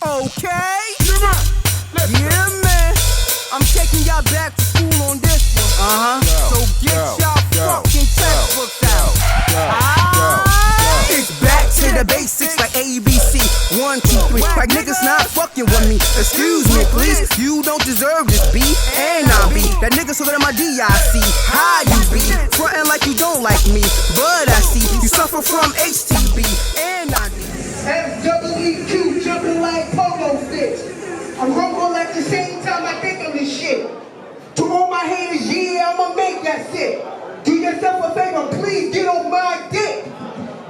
Okay? Yeah, man. I'm taking y'all back to school on this one. So get y'all fucking textbooks out. It's back to the basics like ABC. 1, 2, 3. Like niggas not fucking with me. Excuse me, please. You don't deserve this B and I B. That nigga so that my DIC. How you be? Frontin' like you don't like me. But I see you suffer from HTB and I D. FEEQ jumping like pogo sticks. I'm rumble at the same time I think of this shit. To all my haters, yeah, I'ma make that shit. Do yourself a favor, please get on my dick.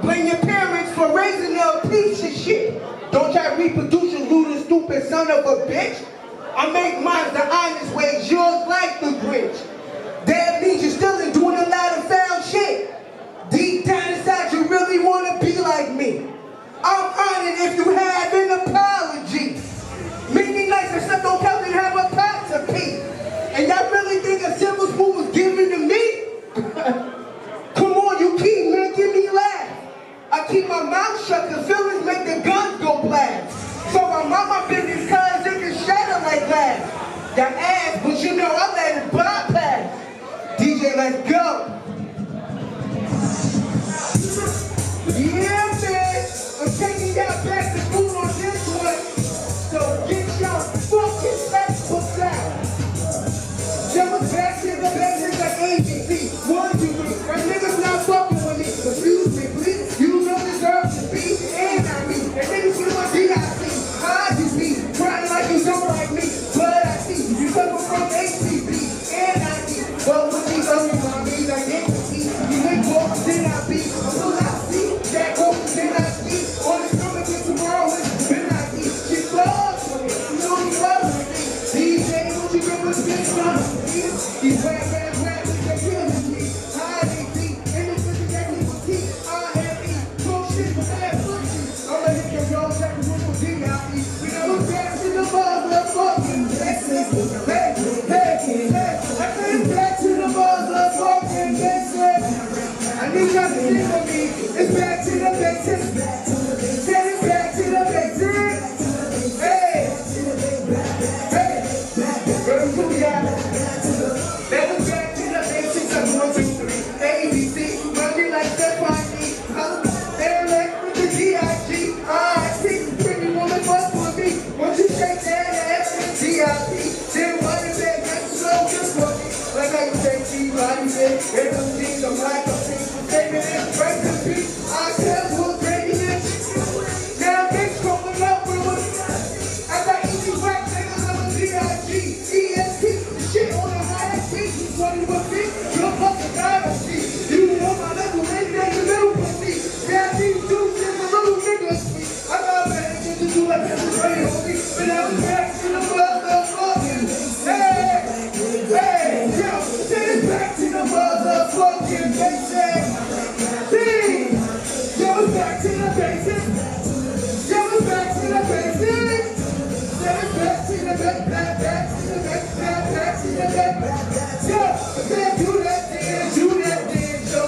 Blame your parents for raising a piece of shit. Don't try to reproduce your little stupid son of a bitch. I make mine the honest way, yours like the Grinch. That means you're still doing a lot of foul shit. Deep down inside you really wanna be like me. I'm honored if you have an apology. Meaning nice except don't come and have a pot to pee. And y'all really think a simple spoon was given to me? Come on, you keep making me laugh. I keep my mouth shut cause feelings make the guns go blast. So my mama business cause it can shatter like glass. Got ass, but you know I let it bypass. DJ, let's go. Yeah, man. I'm taking y'all back to school on this one. So get y'all fucking textbooks out. Jump back to the basics like ABC. 1, 2, 3. My niggas not fucking with me. Excuse me, please. You don't deserve to be and I mean. And niggas feel my DIC. How you be? Crying like you don't like me. But I see you suffer from HTB and I need. But with these other mommies, I get to see. You ain't walking, then I be. Until I see that walking, then I see. On the stomach and tomorrow is when I eat. She loves me. You know he loves me. DJ, don't you remember this one? These rap, they killing me. High they deep, and this is exactly what T-I-M-E. Bullshit, bad pussy. I'ma hit your roll, check the room with D-I-E. We know who's back to the motherfucking Texas. Hey, hey, hey. I said back to the motherfucking Texas. I need y'all to sing with me. It's back to the basics. Send it back to the basics. Hey, hey. Girl, you got that was back to the basics of 1, 2, 3. ABC, running like Stephanie. They're like with the D-I-G. I-C, pretty woman fuck with me. Once you shake that ass, D-I-P. Then what is that? That's slow just for me. Like how you say T-Body said, there's some things I'm like a thing. David and break the beat. I tell you, baby, now things coming up with us. I got easy whack niggas on the D-I-G. E-S-T, the shit on the high beat. 21 feet, you're fucking dynasty. You know my level, ain't that the little pussy. Yeah, these dudes is the little niggas. I got better shit to do like this is ready on me. But I was back to the motherfucking. Hey, hey, yo, send it back to the motherfucking basics. See, yo, it's back to the basics. Yo, it's back to the basics. Send it back to the back to the back to the back. Yo, man, do that dance, do that dance, yo.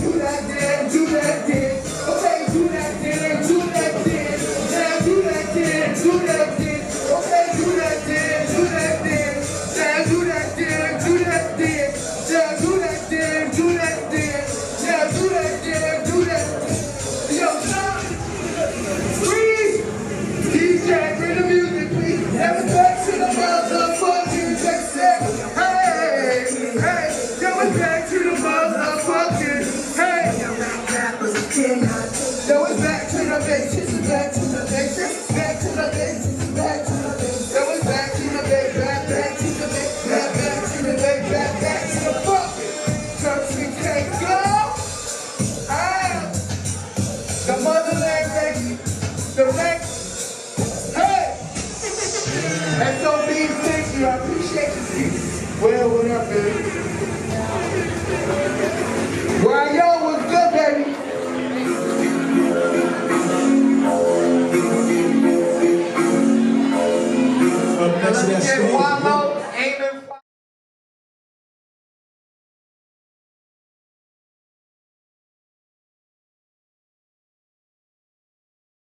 Do that dance, do that dance. Okay, do that dance, do that dance. Now do that dance, do that dance. Okay, do that dance, do that dance. Now do that dance, do that dance. Now do that dance, do that dance. Now do that dance, do that dance. Yo, stop. Please. DJ, bring the music, please. Now it's back to the motherfucking Texas. Hey, hey, yo, it's back to the motherfucking. Hey, yo, it's back to the basics, back to the basics, back to the basics, back to the basics. Yo, it's back to the basics, back to the basics, back to the basics, back to the fucking church we can't go. The motherland, baby, the next. Hey, SOB, thank you, I appreciate you. Well, what up, baby?